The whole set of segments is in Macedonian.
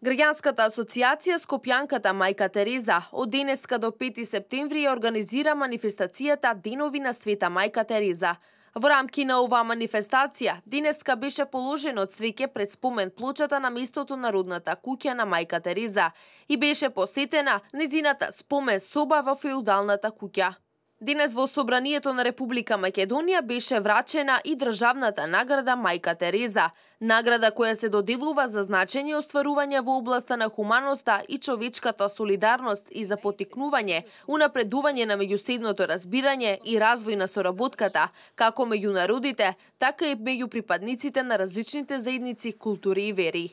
Граѓанската асоциација Скопјанката Мајка Тереза од денеска до 5 септември ја организира манифестацијата Денови на Света Мајка Тереза. Во рамки на оваа манифестација, денеска беше положено цвеќе пред спомен плочата на местото на родната куќа на Мајка Тереза и беше посетена незината спомен соба во феудалната куќа. Денес во Собранието на Република Македонија беше врачена и државната награда Мајка Тереза, награда која се доделува за значени остварувања во областа на хуманоста и човечката солидарност и за поттикнување, унапредување на меѓусебното разбирање и развој на соработката, како меѓу народите, така и меѓу припадниците на различните заедници, култури и вери.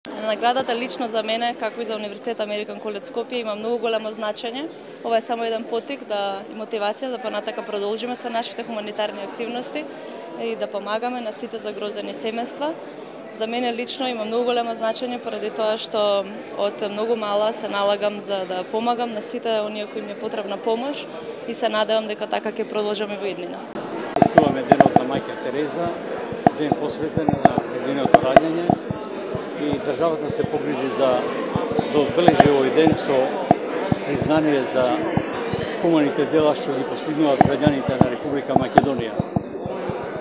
Наградата лично за мене, како и за Универзитет Американ Колеџ Скопје, има многу големо значење. Ова е само еден поттик и мотивација да понатака продолжиме со нашите хуманитарни активности и да помагаме на сите загрозени семејства. За мене лично има многу големо значење поради тоа што од многу мала се налагам за да помагам на сите оние кои им е потребна помош и се надевам дека така ќе продолжиме во иднина. Фестуваме денот на Мајка Тереза, ден посветен на незиното раѓање, и државата се погрижи да одбележи овој ден со признание за хуманите дела што ги постигнуваат граѓаните на Република Македонија.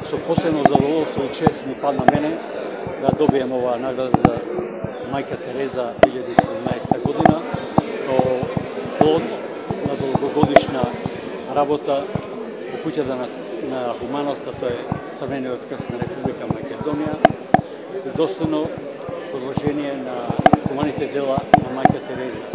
Со посебно задоволство и чест ми падна мене да добием оваа награда за Мајка Тереза 2017 година, kao плод на долгогодишна работа во куќата на хуманоста, тоа е Црвениот крст на Република Македонија, и достојно продолжение на хуманите дела на Мајка Тереза.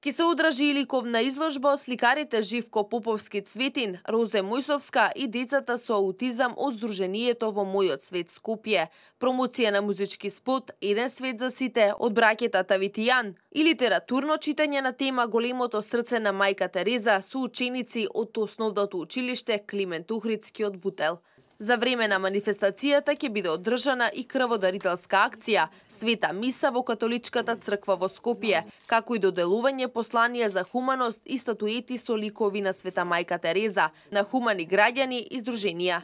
Ки се одржи и ликовна изложба од сликарите Живко Поповски Цветин, Розе Мојсовска и децата со аутизам од Сдруженијето Во мојот свет Скопје, промоција на музички спот Еден свет за сите од браќата Тавитијан и литературно читање на тема Големото срце на Мајка Тереза со ученици од основното училиште Климент Ухридски од Бутел. За време на манифестацијата ќе биде одржана и крводарителска акција Света миса во Католичката црква во Скопје, како и доделување посланија за хуманост и статуети со ликови на Света Мајка Тереза на хумани граѓани и здруженија.